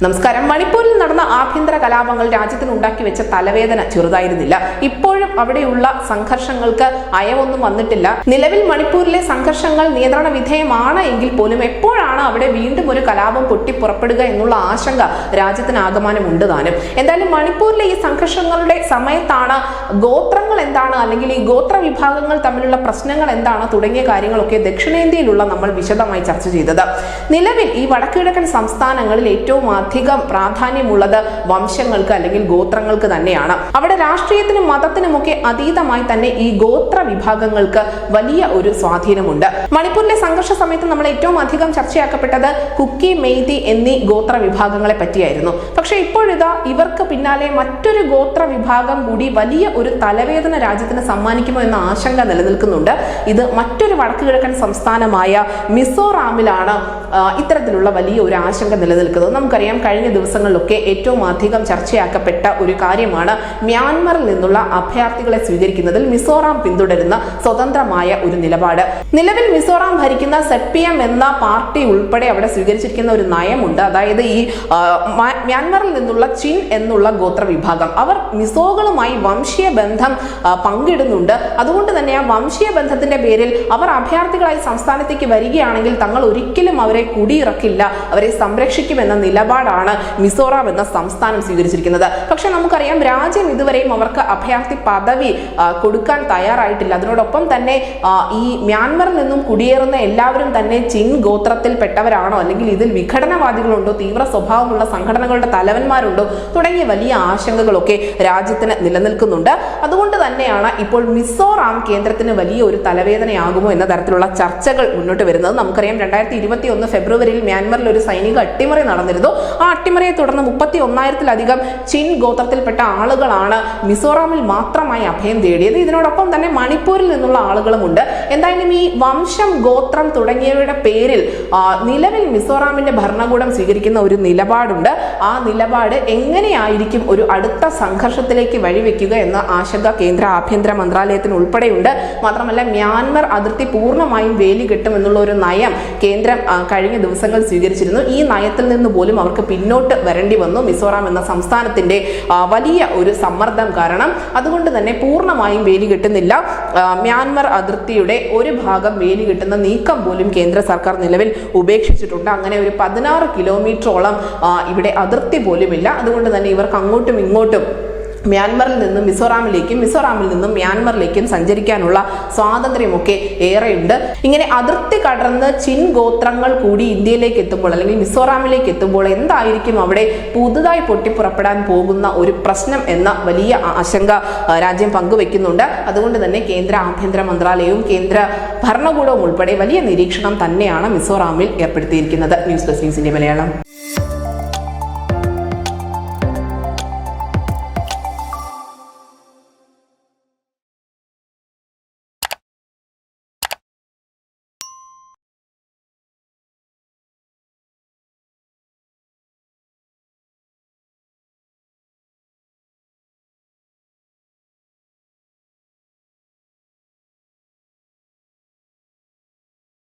നമസ്കാരം. മണിപ്പൂരിൽ നടന്ന ആഭ്യന്തര കലാപങ്ങൾ രാജ്യത്തിന് ഉണ്ടാക്കി വെച്ച തലവേദന ചെറുതായിരുന്നില്ല. ഇപ്പോഴും അവിടെയുള്ള സംഘർഷങ്ങൾക്ക് അയവൊന്നും വന്നിട്ടില്ല. നിലവിൽ മണിപ്പൂരിലെ സംഘർഷങ്ങൾ നിയന്ത്രണ വിധേയമാണ് എങ്കിൽ പോലും എപ്പോഴാണ് അവിടെ വീണ്ടും ഒരു കലാപം പൊട്ടിപ്പുറപ്പെടുക എന്നുള്ള ആശങ്ക രാജ്യത്തിന് ആകമാനമുണ്ട് താനും. എന്തായാലും മണിപ്പൂരിലെ ഈ സംഘർഷങ്ങളുടെ സമയത്താണ് ഗോത്രങ്ങൾ എന്താണ്, അല്ലെങ്കിൽ ഈ ഗോത്ര വിഭാഗങ്ങൾ തമ്മിലുള്ള പ്രശ്നങ്ങൾ എന്താണ് തുടങ്ങിയ കാര്യങ്ങളൊക്കെ ദക്ഷിണേന്ത്യയിലുള്ള നമ്മൾ വിശദമായി ചർച്ച ചെയ്തത്. നിലവിൽ ഈ വടക്കുകിഴക്കൻ സംസ്ഥാനങ്ങളിൽ ഏറ്റവും അധികം പ്രാധാന്യമുള്ളത് വംശങ്ങൾക്ക് അല്ലെങ്കിൽ ഗോത്രങ്ങൾക്ക് തന്നെയാണ്. അവിടെ രാഷ്ട്രീയത്തിനും മതത്തിനുമൊക്കെ അതീതമായി തന്നെ ഈ ഗോത്ര വിഭാഗങ്ങൾക്ക് വലിയ ഒരു സ്വാധീനമുണ്ട്. മണിപ്പൂരിലെ സംഘർഷ സമയത്ത് നമ്മൾ ഏറ്റവും അധികം ചർച്ചയാക്കപ്പെട്ടത് കുക്കി, മെയ്തി എന്നീ ഗോത്ര വിഭാഗങ്ങളെ പറ്റിയായിരുന്നു. പക്ഷെ ഇപ്പോഴിതാ ഇവർക്ക് പിന്നാലെ മറ്റൊരു ഗോത്ര വിഭാഗം കൂടി വലിയ ഒരു തലവേദന രാജ്യത്തിന് സമ്മാനിക്കുമോ എന്ന ആശങ്ക നിലനിൽക്കുന്നുണ്ട്. ഇത് മറ്റൊരു വടക്കുകിഴക്കൻ സംസ്ഥാനമായ മിസോറാമിലാണ് ഇത്തരത്തിലുള്ള വലിയ ഒരു ആശങ്ക നിലനിൽക്കുന്നത്. നമുക്കറിയാം, കഴിഞ്ഞ ദിവസങ്ങളിലൊക്കെ ഏറ്റവും അധികം ചർച്ചയാക്കപ്പെട്ട ഒരു കാര്യമാണ് മ്യാൻമറിൽ നിന്നുള്ള അഭയാർത്ഥികളെ സ്വീകരിക്കുന്നതിൽ മിസോറാം പിന്തുടരുന്ന സ്വതന്ത്രമായ ഒരു നിലപാട്. നിലവിൽ മിസോറാം ഭരിക്കുന്ന ZPM എന്ന പാർട്ടി ഉൾപ്പെടെ അവിടെ സ്വീകരിച്ചിരിക്കുന്ന ഒരു നയമുണ്ട്. അതായത് ഈ മ്യാൻമറിൽ നിന്നുള്ള ചിൻ എന്നുള്ള ഗോത്ര വിഭാഗം അവർ മിസോകളുമായി വംശീയ ബന്ധം പങ്കിടുന്നുണ്ട്. അതുകൊണ്ട് തന്നെ ആ വംശീയ ബന്ധത്തിന്റെ പേരിൽ അവർ അഭയാർത്ഥികളായി സംസ്ഥാനത്തേക്ക് വരികയാണെങ്കിൽ തങ്ങൾ ഒരിക്കലും അവരെ കുടിയിറക്കില്ല, അവരെ സംരക്ഷിക്കുമെന്ന നിലപാടാണ് മിസോറാം എന്ന സംസ്ഥാനം സ്വീകരിച്ചിരിക്കുന്നത്. പക്ഷെ നമുക്കറിയാം, രാജ്യം ഇതുവരെയും അവർക്ക് അഭയാർത്ഥി പദവി കൊടുക്കാൻ തയ്യാറായിട്ടില്ല. അതിനോടൊപ്പം തന്നെ ഈ മ്യാൻമറിൽ നിന്നും കുടിയേറുന്ന എല്ലാവരും തന്നെ ചിൻ ഗോത്രത്തിൽപ്പെട്ടവരാണോ, അല്ലെങ്കിൽ ഇതിൽ വിഘടനവാദികളുണ്ടോ, തീവ്ര സ്വഭാവമുള്ള സംഘടനകളുടെ തലവന്മാരുണ്ടോ തുടങ്ങിയ വലിയ ആശങ്കകളൊക്കെ രാജ്യത്തിന് നിലനിൽക്കുന്നുണ്ട്. അതുകൊണ്ട് തന്നെയാണ് ഇപ്പോൾ മിസോറാം കേന്ദ്രത്തിന് വലിയ ഒരു തലവേദനയാകുമോ എന്ന തരത്തിലുള്ള ചർച്ചകൾ മുന്നോട്ട് വരുന്നത്. നമുക്കറിയാം, 2021 ഫെബ്രുവരിയിൽ മ്യാൻമറിൽ ഒരു സൈനിക അട്ടിമറി നടന്നിരുന്നു. ആ അട്ടിമറിയെ തുടർന്ന് 31,000-ലധികം ചിൻ ഗോത്രത്തിൽപ്പെട്ട ആളുകളാണ് മിസോറാമിൽ മാത്രമായി അഭയം തേടിയത്. ഇതിനോടൊപ്പം തന്നെ മണിപ്പൂരിൽ നിന്നുള്ള ആളുകളുമുണ്ട്. എന്തായാലും ഈ വംശം, ഗോത്രം തുടങ്ങിയവയുടെ പേരിൽ നിലവിൽ മിസോറാമിന്റെ ഭരണകൂടം സ്വീകരിക്കുന്ന ഒരു നിലപാടുണ്ട്. ആ നിലപാട് എങ്ങനെയായിരിക്കും ഒരു അടുത്ത സംഘർഷത്തിലേക്ക് വഴിവെക്കുക എന്ന ആശങ്ക കേന്ദ്ര ആഭ്യന്തര മന്ത്രാലയത്തിന് ഉൾപ്പെടെയുണ്ട്. മാത്രമല്ല, മ്യാൻമർ അതിർത്തി പൂർണ്ണമായും വേലി കെട്ടും എന്നുള്ള ഒരു നയം കേന്ദ്രം കഴിഞ്ഞ ദിവസങ്ങൾ സ്വീകരിച്ചിരുന്നു. ഈ നയത്തിൽ നിന്ന് പോലും അവർക്ക് പിന്നോട്ട് വരേണ്ടി വന്നു, മിസോറാം എന്ന സംസ്ഥാനത്തിന്റെ വലിയ ഒരു സമ്മർദ്ദം കാരണം. അതുകൊണ്ട് തന്നെ പൂർണ്ണമായും വേലി കെട്ടുന്നില്ല. മ്യാൻമർ അതിർത്തിയുടെ ഒരു ഭാഗം വേലി കെട്ടുന്ന നീക്കം പോലും കേന്ദ്ര സർക്കാർ നിലവിൽ ഉപേക്ഷിച്ചിട്ടുണ്ട്. അങ്ങനെ ഒരു 16 കിലോമീറ്ററോളം ഇവിടെ അതിർത്തി പോലുമില്ല. അതുകൊണ്ട് തന്നെ ഇവർക്ക് അങ്ങോട്ടും ഇങ്ങോട്ടും മ്യാൻമറിൽ നിന്നും മിസോറാമിലേക്കും, മിസോറാമിൽ നിന്നും മ്യാൻമറിലേക്കും സഞ്ചരിക്കാനുള്ള സ്വാതന്ത്ര്യമൊക്കെ ഏറെയുണ്ട്. ഇങ്ങനെ അതിർത്തി കടന്ന് ചിൻ ഗോത്രങ്ങൾ കൂടി ഇന്ത്യയിലേക്ക് എത്തുമ്പോൾ, അല്ലെങ്കിൽ മിസോറാമിലേക്ക് എത്തുമ്പോൾ എന്തായിരിക്കും അവിടെ പുതുതായി പൊട്ടിപ്പുറപ്പെടാൻ പോകുന്ന ഒരു പ്രശ്നം എന്ന വലിയ ആശങ്ക രാജ്യം പങ്കുവെക്കുന്നുണ്ട്. അതുകൊണ്ട് തന്നെ കേന്ദ്ര ആഭ്യന്തര മന്ത്രാലയവും കേന്ദ്ര ഭരണകൂടവും ഉൾപ്പെടെ വലിയ നിരീക്ഷണം തന്നെയാണ് മിസോറാമിൽ ഏർപ്പെടുത്തിയിരിക്കുന്നത്. ന്യൂസ് ഡെസ്ക് ന്യൂസിന്റെ മലയാളം.